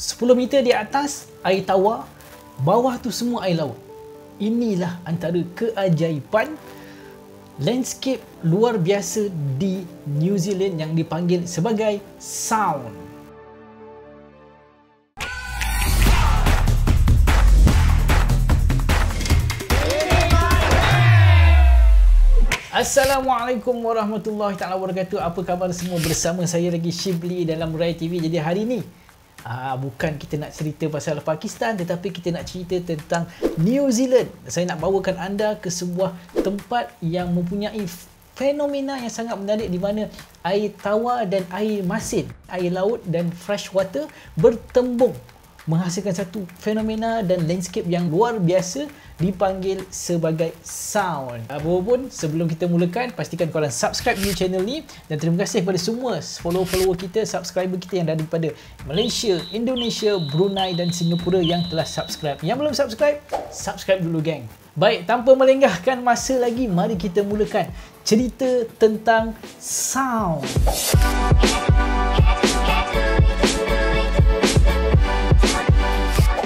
10 meter di atas air tawar, bawah tu semua air laut. Inilah antara keajaiban landscape luar biasa di New Zealand yang dipanggil sebagai Sound. Assalamualaikum warahmatullahi taala wabarakatuh. Apa khabar semua? Bersama saya lagi Shibli dalam Murai TV. Jadi hari ni bukan kita nak cerita pasal Pakistan, tetapi kita nak cerita tentang New Zealand. Saya nak bawakan anda ke sebuah tempat yang mempunyai fenomena yang sangat menarik, di mana air tawar dan air masin, air laut dan fresh water bertembung menghasilkan satu fenomena dan landscape yang luar biasa dipanggil sebagai Sound. Apapun, sebelum kita mulakan, pastikan korang subscribe di channel ni, dan terima kasih kepada semua follower kita, subscriber kita yang daripada Malaysia, Indonesia, Brunei dan Singapura yang telah subscribe. Yang belum subscribe, subscribe dulu geng. Baik, tanpa melenggahkan masa lagi, mari kita mulakan cerita tentang Sound.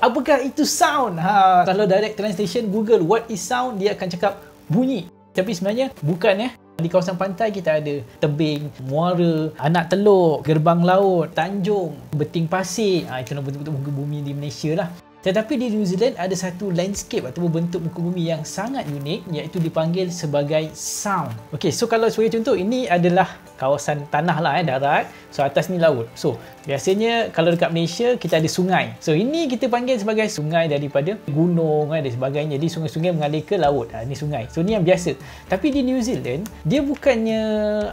Apakah itu sound? Kalau direct translation Google what is sound, dia akan cakap bunyi. Tapi sebenarnya bukan ya. Di kawasan pantai kita ada tebing, muara, anak teluk, gerbang laut, tanjung, beting pasir. Itu bentuk-bentuk muka bumi di Malaysia lah. Tetapi di New Zealand ada satu landscape atau bentuk muka bumi yang sangat unik, iaitu dipanggil sebagai Sound. Okey, so kalau sebagai contoh, ini adalah kawasan tanah lah, darat. So atas ni laut. So biasanya kalau dekat Malaysia kita ada sungai. So ini kita panggil sebagai sungai daripada gunung dan sebagainya. Jadi sungai-sungai mengalir ke laut. Ini sungai. So ni yang biasa. Tapi di New Zealand, dia bukannya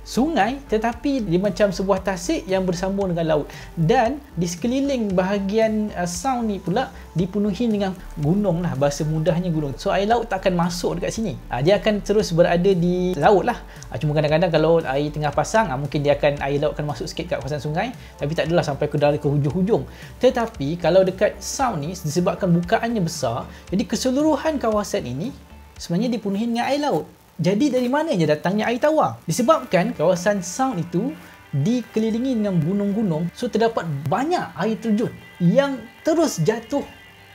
sungai, tetapi dia macam sebuah tasik yang bersambung dengan laut. Dan di sekeliling bahagian Sound ni pula dipenuhi dengan gunung lah, bahasa mudahnya gunung. So air laut tak akan masuk dekat sini. Dia akan terus berada di laut lah. Cuma kadang-kadang kalau air tengah pasang, mungkin air laut akan masuk sikit kat kawasan sungai, tapi tak adalah sampai ke dari ke hujung-hujung. Tetapi kalau dekat Sound ni, disebabkan bukaannya besar, jadi keseluruhan kawasan ini sebenarnya dipenuhi dengan air laut. Jadi dari mana je datangnya air tawar? Disebabkan kawasan Sound itu dikelilingi dengan gunung-gunung, so terdapat banyak air terjun yang terus jatuh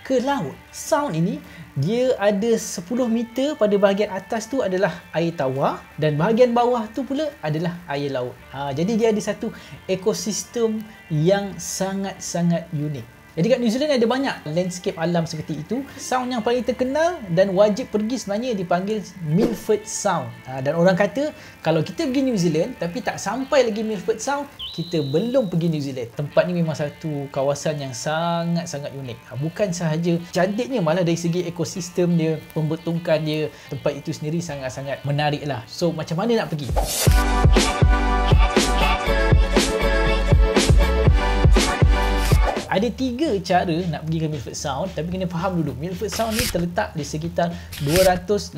ke laut. Sound ini dia ada 10 meter, pada bahagian atas tu adalah air tawar dan bahagian bawah tu pula adalah air laut. Jadi dia ada satu ekosistem yang sangat-sangat unik. Jadi kat New Zealand ada banyak landscape alam seperti itu. Sound yang paling terkenal dan wajib pergi sebenarnya dipanggil Milford Sound. Dan orang kata kalau kita pergi New Zealand tapi tak sampai lagi Milford Sound, kita belum pergi New Zealand. Tempat ni memang satu kawasan yang sangat-sangat unik. Bukan sahaja cantiknya, malah dari segi ekosistem dia, pembentukan dia, tempat itu sendiri sangat-sangat menarik lah. So macam mana nak pergi? Ada 3 cara nak pergi ke Milford Sound, tapi kena faham dulu, Milford Sound ni terletak di sekitar 288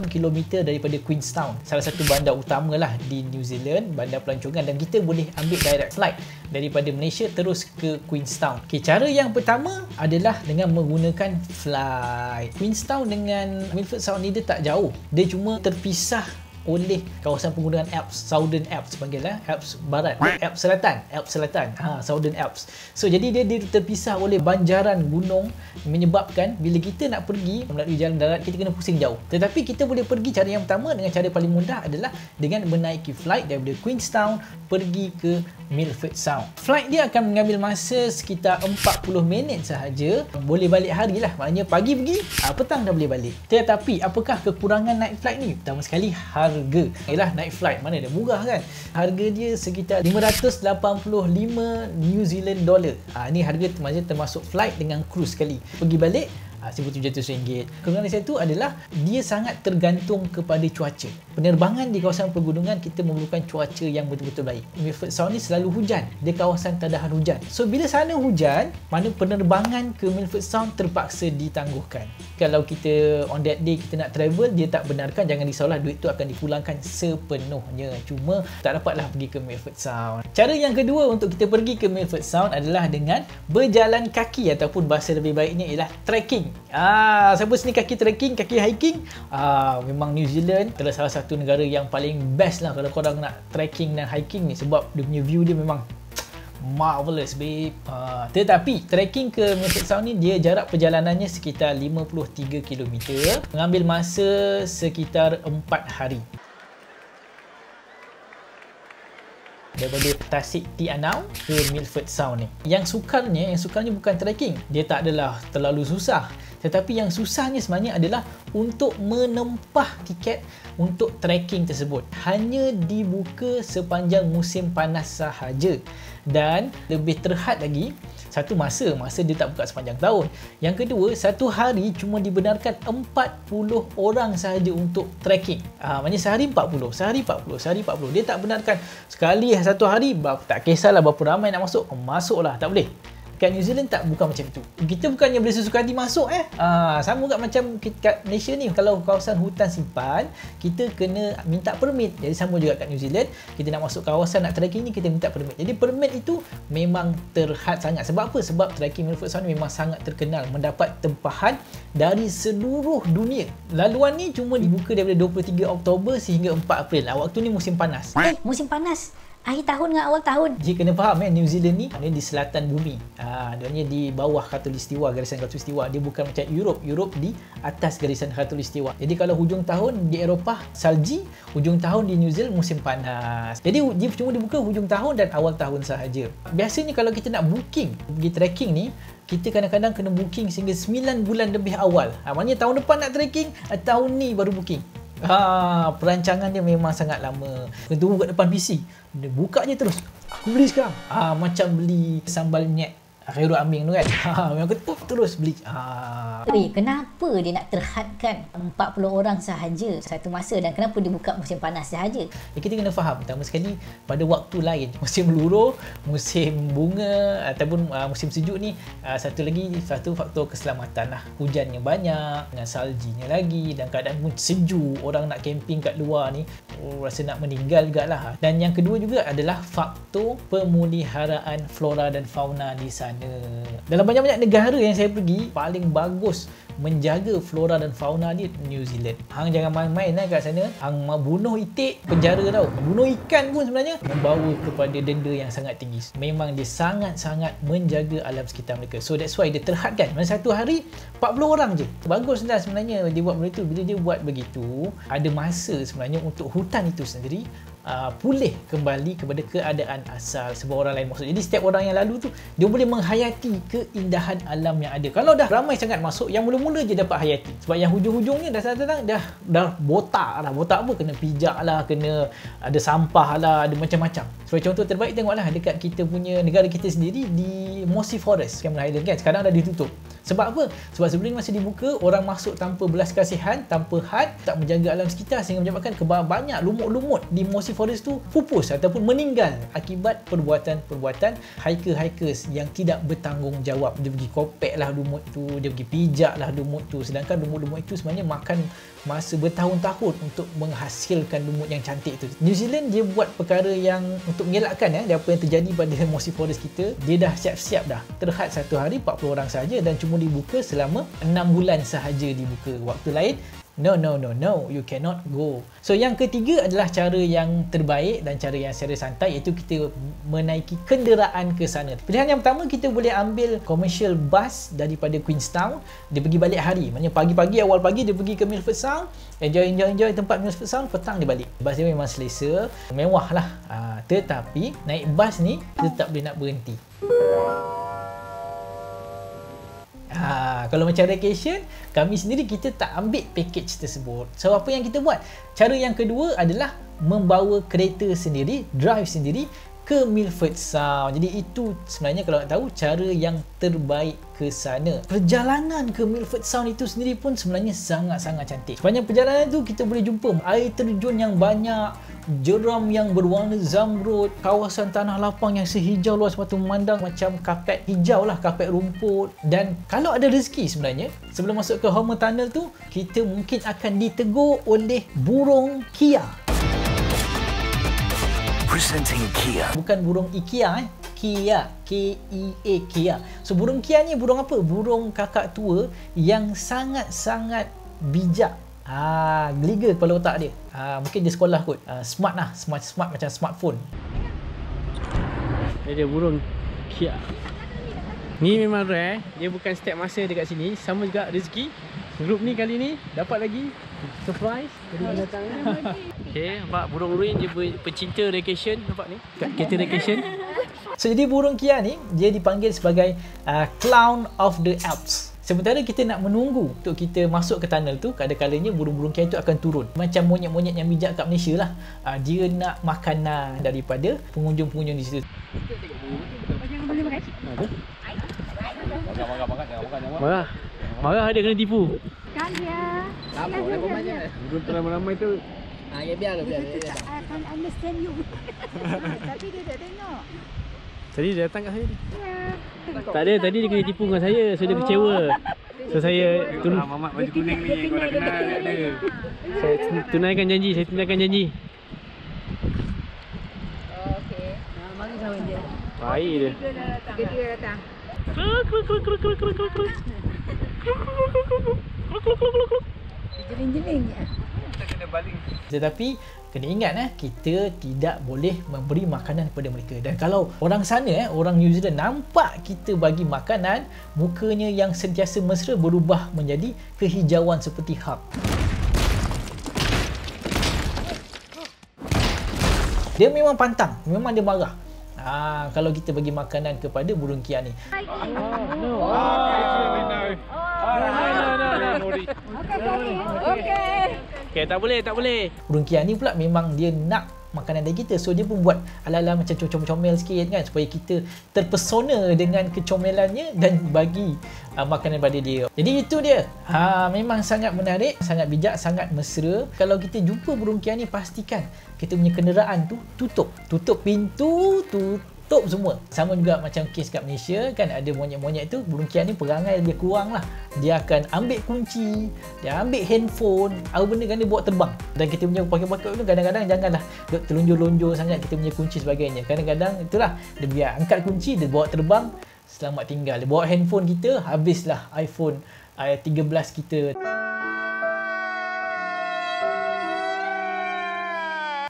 km daripada Queenstown, salah satu bandar utama lah di New Zealand, bandar pelancongan, dan kita boleh ambil direct flight daripada Malaysia terus ke Queenstown. Okay, cara yang pertama adalah dengan menggunakan flight. Queenstown dengan Milford Sound ni dia tak jauh, dia cuma terpisah oleh kawasan penggunaan Alps, Southern Alps panggil Alps Barat, Alps Selatan, Southern Alps. So jadi dia terpisah oleh banjaran gunung, menyebabkan bila kita nak pergi melalui jalan darat, kita kena pusing jauh. Tetapi kita boleh pergi, cara yang pertama dengan cara paling mudah adalah dengan menaiki flight daripada Queenstown pergi ke Milford Sound. Flight dia akan mengambil masa sekitar 40 minit sahaja. Boleh balik hari lah, maknanya pagi pergi, petang dah boleh balik. Tetapi apakah kekurangan naik flight ni? Pertama sekali, harga. Ialah naik flight, mana dia murah kan? Harga dia sekitar 585 New Zealand dollar. Ni harga termasuk flight dengan cruise sekali. Pergi balik RM1,700. Kekurangan di situ adalah dia sangat tergantung kepada cuaca. Penerbangan di kawasan pergunungan, kita memerlukan cuaca yang betul-betul baik. Milford Sound ni selalu hujan. Dia kawasan tadahan hujan. So bila sana hujan, mana penerbangan ke Milford Sound terpaksa ditangguhkan. Kalau kita on that day kita nak travel, dia tak benarkan, jangan risaulah, duit tu akan dipulangkan sepenuhnya. Cuma tak dapatlah pergi ke Milford Sound. Cara yang kedua untuk kita pergi ke Milford Sound adalah dengan berjalan kaki, ataupun bahasa lebih baiknya ialah trekking. Siapa sini kaki trekking, kaki hiking, memang New Zealand adalah salah satu negara yang paling best lah kalau korang nak trekking dan hiking ni, sebab dia punya view dia memang marvelous babe. Tetapi trekking ke Milford Sound ni dia jarak perjalanannya sekitar 53 km, mengambil masa sekitar 4 hari. Daripada Tasik Tianau ke Milford Sound ni. Yang sukarnya bukan trekking. Dia tak adalah terlalu susah. Tetapi yang susahnya sebenarnya adalah untuk menempah tiket untuk trekking tersebut. Hanya dibuka sepanjang musim panas sahaja. Dan lebih terhad lagi, satu masa dia tak buka sepanjang tahun. Yang kedua, satu hari cuma dibenarkan 40 orang sahaja untuk trekking. Maksudnya sehari 40. Dia tak benarkan sekali satu hari, tak kisahlah berapa ramai nak masuk, masuklah, tak boleh. Kat New Zealand bukan macam itu. Kita bukannya boleh sesuka hati masuk sama kat macam kat Malaysia ni, kalau kawasan hutan simpan kita kena minta permit. Jadi sama juga kat New Zealand, kita nak masuk kawasan nak trekking ni kita minta permit. Jadi permit itu memang terhad sangat. Sebab apa? Sebab trekking Milford Sound memang sangat terkenal mendapat tempahan dari seluruh dunia. Laluan ni cuma dibuka daripada 23 Oktober sehingga 4 April. Waktu ni musim panas. Musim panas? Akhir tahun dengan awal tahun. Dia kena faham New Zealand ni dia di selatan bumi. Dia di bawah khatulistiwa, garisan khatulistiwa. Dia bukan macam Europe di atas garisan khatulistiwa. Jadi kalau hujung tahun di Eropah salji, hujung tahun di New Zealand musim panas. Jadi dia cuma dibuka hujung tahun dan awal tahun sahaja. Biasanya kalau kita nak booking pergi trekking ni, kita kadang-kadang kena booking sehingga 9 bulan lebih awal. Maknanya tahun depan nak trekking, tahun ni baru booking. Perancangan dia memang sangat lama. Kena tunggu kat depan PC. Dia buka je terus. Aku beli sekarang. Macam beli sambal nyet Khairul Amin tu kan. Memang aku terus beli. Kenapa dia nak terhadkan 40 orang sahaja satu masa dan kenapa dia buka musim panas sahaja? Kita kena faham pertama sekali pada waktu lain. Musim luruh, musim bunga ataupun musim sejuk ni, satu faktor keselamatan lah. Hujannya banyak dengan saljinya lagi dan keadaan pun sejuk. Orang nak camping kat luar ni rasa nak meninggal juga lah. Dan yang kedua juga adalah faktor pemeliharaan flora dan fauna di sana. Dalam banyak-banyak negara yang saya pergi, paling bagus menjaga flora dan fauna di New Zealand. Hang jangan main-main kat sana. Hang bunuh itik, penjara tau. Bunuh ikan pun sebenarnya membawa kepada denda yang sangat tinggi. Memang dia sangat-sangat menjaga alam sekitar mereka. So that's why dia terhadkan. Masa satu hari 40 orang je. Bagus dah sebenarnya dia buat begitu. Bila dia buat begitu, ada masa sebenarnya untuk hutan itu sendiri pulih kembali kepada keadaan asal sebab orang lain masuk. Jadi setiap orang yang lalu tu dia boleh menghayati keindahan alam yang ada. Kalau dah ramai sangat masuk, yang mula-mula je dapat hayati. Sebab yang hujung-hujungnya datang dah botak lah. Botak apa? Kena pijak lah, kena ada sampah lah, ada macam-macam. Sebagai contoh terbaik, tengoklah dekat kita punya negara kita sendiri di Mossy Forest, Cameron Highland kan, sekarang dah ditutup. Sebab apa? Sebab sebelum ni masa dibuka, orang masuk tanpa belas kasihan, tanpa had, tak menjaga alam sekitar sehingga menyebabkan banyak lumut-lumut di Mossy Forest tu pupus ataupun meninggal akibat perbuatan hikers yang tidak bertanggungjawab. Dia pergi kopek lah lumut tu, dia pergi pijak lah lumut tu, sedangkan lumut-lumut itu sebenarnya makan masa bertahun-tahun untuk menghasilkan lumut yang cantik tu. New Zealand dia buat perkara yang untuk mengelakkan apa yang terjadi pada Mossy Forest kita. Dia dah siap-siap dah. Terhad satu hari 40 orang sahaja dan cuma dibuka selama 6 bulan sahaja dibuka. Waktu lain no, you cannot go. So yang ketiga adalah cara yang terbaik dan cara yang secara santai, iaitu kita menaiki kenderaan ke sana. Pilihan yang pertama, kita boleh ambil commercial bus daripada Queenstown. Dia pergi balik hari. Maksudnya pagi-pagi, awal pagi dia pergi ke Milford Sound, enjoy tempat Milford Sound, petang dia balik. Bas dia memang selesa, mewah lah. Tetapi naik bas ni kita tak boleh nak berhenti. Kalau macam vacation, kami sendiri kita tak ambil package tersebut. So apa yang kita buat? Cara yang kedua adalah membawa kereta sendiri, drive sendiri ke Milford Sound. Jadi itu sebenarnya kalau nak tahu cara yang terbaik ke sana. Perjalanan ke Milford Sound itu sendiri pun sebenarnya sangat-sangat cantik. Sepanjang perjalanan itu kita boleh jumpa air terjun yang banyak, jeram yang berwarna zamrud, kawasan tanah lapang yang sehijau luas mata memandang macam kapet hijau lah, kapet rumput. Dan kalau ada rezeki sebenarnya, sebelum masuk ke Homer Tunnel tu, kita mungkin akan ditegur oleh burung Kia. Presenting Kia. Bukan burung IKEA Kia, K-E-A, Kia. So burung Kia ni burung apa? Burung kakak tua yang sangat-sangat bijak. Geliga kepala otak dia. Mungkin dia sekolah kot. Smart lah, smart macam smartphone. Dia burung kia. Ni memang rare. Dia bukan setiap masa dekat sini. Sama juga rezeki. Grup ni kali ni dapat lagi surprise dari datang. Okay, nampak burung ruin dia pecinta vacation. Nampak ni kat kereta vacation. So jadi burung kia ni dia dipanggil sebagai Clown of the Alps. Sementara kita nak menunggu untuk kita masuk ke tunnel tu, kadang-kadangnya burung-burung kia tu akan turun. Macam monyet-monyet yang bijak kat Malaysia lah. Dia nak makanan daripada pengunjung-pengunjung di situ. Marah. Marah dia kena tipu. Kaya. Lama lah pemainnya. Burung ramai-ramai tu. Ya biar. Dia tak akan understand you. Tapi dia dah tengok. Tadi dia datang kat saya. Ya. Tak ada, tadi dia kena tipu dengan saya. So dia kecewa. So saya Mamat baju kuning ni kau dah kenal dia. saya tunaikan janji, saya tunaikan janji. Okey. Mari kawan dia. Baik dia. Dia datang. Jeling-jeling je. Kita kena baling. Tetapi kena ingat kita tidak boleh memberi makanan kepada mereka. Dan kalau orang sana orang New Zealand nampak kita bagi makanan, mukanya yang sentiasa mesra berubah menjadi kehijauan seperti Hulk. Dia memang pantang, memang dia marah. Kalau kita bagi makanan kepada burung kia ni. Okey. Okay, tak boleh. Burung kia ni pula memang dia nak makanan dari kita. So dia pun buat ala-ala macam comel-comel sikit kan, supaya kita terpesona dengan kecomelannya dan bagi makanan pada dia. Jadi itu dia. Memang sangat menarik, sangat bijak, sangat mesra. Kalau kita jumpa burung kia ni, pastikan kita punya kenderaan tu tutup pintu, tutup semua. Sama juga macam kes kat Malaysia kan, ada monyet-monyet tu, burung kia ni perangai dia kurang lah. Dia akan ambil kunci, dia ambil handphone, apa benda kan dia bawa terbang. Dan kita punya pakai-pakai tu kadang-kadang janganlah terlonjor-lonjor sangat kita punya kunci sebagainya. Kadang-kadang itulah, dia biar angkat kunci, dia bawa terbang, selamat tinggal. Dia bawa handphone kita, habislah iPhone 13 kita.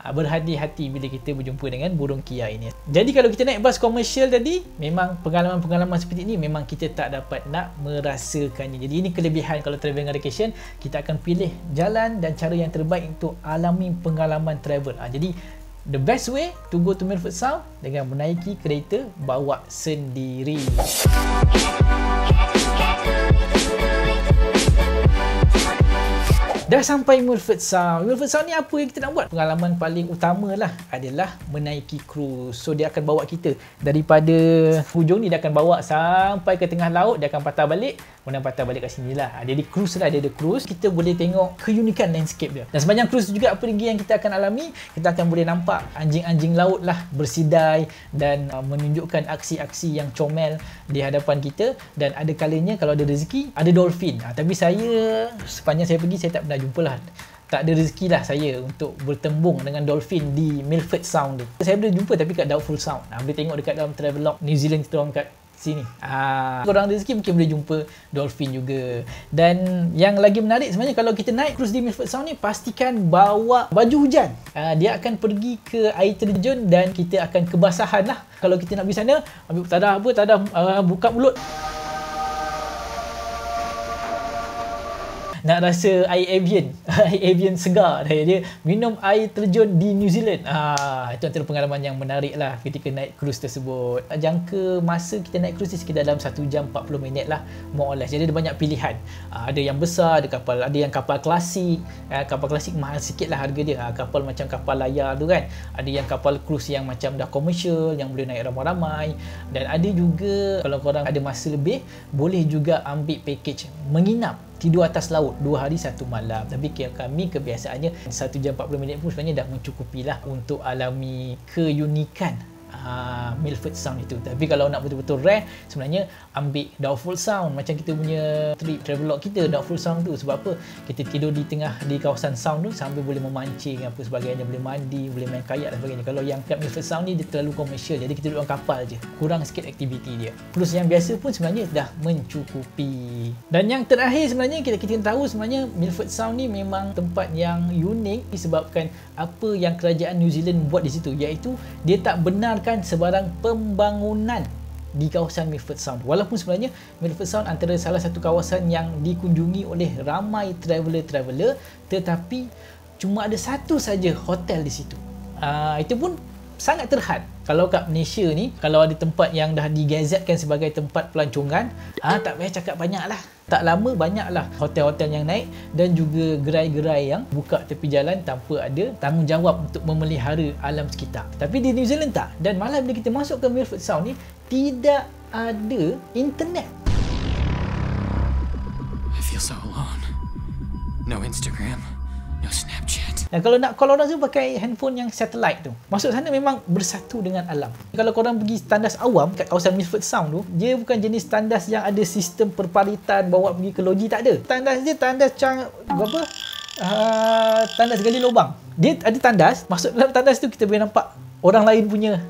Berhati-hati bila kita berjumpa dengan burung kia ini. Jadi kalau kita naik bas komersial tadi, memang pengalaman-pengalaman seperti ini memang kita tak dapat nak merasakannya. Jadi ini kelebihan kalau travel dengan vacation, kita akan pilih jalan dan cara yang terbaik untuk alami pengalaman travel. Jadi the best way to go to Milford Sound dengan menaiki kereta bawa sendiri. Dah sampai Milford Sound. Milford Sound ni apa yang kita nak buat? Pengalaman paling utama lah adalah menaiki cruise. So dia akan bawa kita daripada hujung ni, dia akan bawa sampai ke tengah laut, dia akan patah balik, kemudian patah balik kat sini lah. Jadi cruise lah, dia ada cruise. Kita boleh tengok keunikan landscape dia. Dan sepanjang cruise juga apa lagi yang kita akan alami? Kita akan boleh nampak anjing-anjing laut lah bersidai dan menunjukkan aksi-aksi yang comel di hadapan kita. Dan ada kalanya kalau ada rezeki, ada dolphin. Tapi saya, sepanjang saya pergi, saya tak pernah jumpalah. Tak ada rezeki lah saya untuk bertembung dengan dolphin di Milford Sound tu. Saya boleh jumpa tapi kat Doubtful Sound. Boleh tengok dekat dalam Travelog New Zealand kita orang kat sini. Korang rezeki mungkin boleh jumpa dolphin juga. Dan yang lagi menarik sebenarnya, kalau kita naik cruise di Milford Sound ni, pastikan bawa baju hujan. Dia akan pergi ke air terjun dan kita akan kebasahan lah. Kalau kita nak pergi sana, ambil tadah buka mulut. Nak rasa air avian segar dia minum air terjun di New Zealand. Itu antara pengalaman yang menarik lah ketika naik cruise tersebut. Jangka masa kita naik cruise ni sekitar dalam 1 jam 40 minit lah, more or less. Jadi ada banyak pilihan. Ada yang besar, ada yang kapal klasik. Kapal klasik mahal sikit lah harga dia. Kapal macam kapal layar tu kan. Ada yang kapal cruise yang macam dah komersial, yang boleh naik ramai-ramai. Dan ada juga kalau korang ada masa lebih, boleh juga ambil package menginap, tidur atas laut 2 hari 1 malam. Tapi kami kebiasaannya 1 jam 40 minit pun sebenarnya dah mencukupi lah untuk alami keunikan Milford Sound itu. Tapi kalau nak betul-betul rare, sebenarnya ambil Doubtful Sound. Macam kita punya trip travelog kita Doubtful Sound tu. Sebab apa? Kita tidur di kawasan sound tu sambil boleh memancing apa sebagainya, boleh mandi, boleh main kayak dan sebagainya. Kalau yang kat Milford Sound ni dia terlalu komersial, jadi kita duduk dalam kapal je, kurang sikit aktiviti dia. Plus yang biasa pun sebenarnya dah mencukupi. Dan yang terakhir sebenarnya kita tahu sebenarnya Milford Sound ni memang tempat yang unik disebabkan apa yang kerajaan New Zealand buat di situ, iaitu dia tak benarkan menampakkan sebarang pembangunan di kawasan Milford Sound. Walaupun sebenarnya Milford Sound antara salah satu kawasan yang dikunjungi oleh ramai traveller-traveller, tetapi cuma ada satu saja hotel di situ. Itu pun sangat terhad. Kalau kat Malaysia ni, kalau ada tempat yang dah digazetkan sebagai tempat pelancongan, tak payah cakap banyak lah. Tak lama banyaklah hotel-hotel yang naik dan juga gerai-gerai yang buka tepi jalan tanpa ada tanggungjawab untuk memelihara alam sekitar. Tapi di New Zealand tak. Dan malah bila kita masuk ke Milford Sound ni, tidak ada internet. I feel so alone. No Instagram, no Snapchat. Dan kalau nak call orang tu pakai handphone yang satellite tu. Masuk sana memang bersatu dengan alam. Kalau korang pergi tandas awam kat kawasan Milford Sound tu, dia bukan jenis tandas yang ada sistem perpalitan bawa pergi ke loji, tak ada. Tandas dia tandas tandas gali lubang. Dia ada tandas, masuk dalam tandas tu kita boleh nampak orang lain punya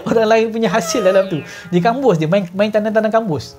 orang lain punya hasil dalam tu. Di kampus dia main tandang-tandang kampus.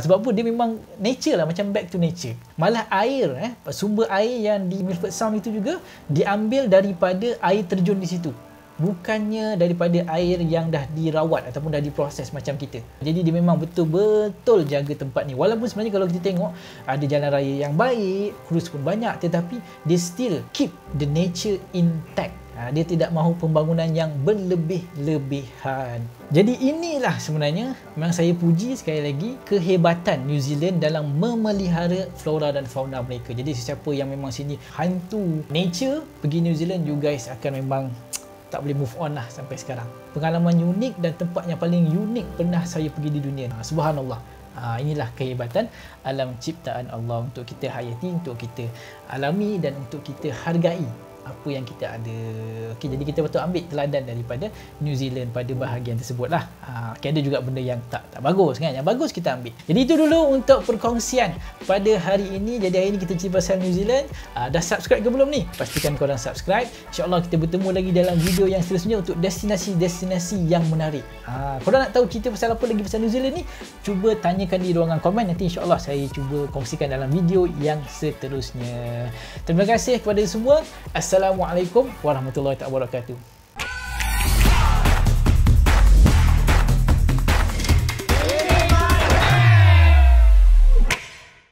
Sebab apa? Dia memang nature lah, macam back to nature. Malah air, sumber air yang di Milford Sound itu juga diambil daripada air terjun di situ. Bukannya daripada air yang dah dirawat ataupun dah diproses macam kita. Jadi dia memang betul-betul jaga tempat ni. Walaupun sebenarnya kalau kita tengok ada jalan raya yang baik, cruise pun banyak, tetapi dia still keep the nature intact. Dia tidak mahu pembangunan yang berlebih-lebihan. Jadi inilah sebenarnya memang saya puji sekali lagi kehebatan New Zealand dalam memelihara flora dan fauna mereka. Jadi sesiapa yang memang sini hantu nature, pergi New Zealand, you guys akan memang tak boleh move on lah sampai sekarang. Pengalaman unik dan tempat yang paling unik pernah saya pergi di dunia. Subhanallah. Inilah kehebatan alam ciptaan Allah untuk kita hayati, untuk kita alami dan untuk kita hargai apa yang kita ada. Okey, jadi kita patut ambil teladan daripada New Zealand pada bahagian tersebut lah. Ada juga benda yang tak bagus kan. Yang bagus kita ambil. Jadi itu dulu untuk perkongsian pada hari ini. Jadi hari ini kita cerita pasal New Zealand. Dah subscribe ke belum ni? Pastikan korang subscribe. InsyaAllah kita bertemu lagi dalam video yang seterusnya untuk destinasi-destinasi yang menarik. Korang nak tahu cerita pasal apa lagi pasal New Zealand ni? Cuba tanyakan di ruangan komen. Nanti insyaAllah saya cuba kongsikan dalam video yang seterusnya. Terima kasih kepada semua. Assalamualaikum warahmatullahi wabarakatuh.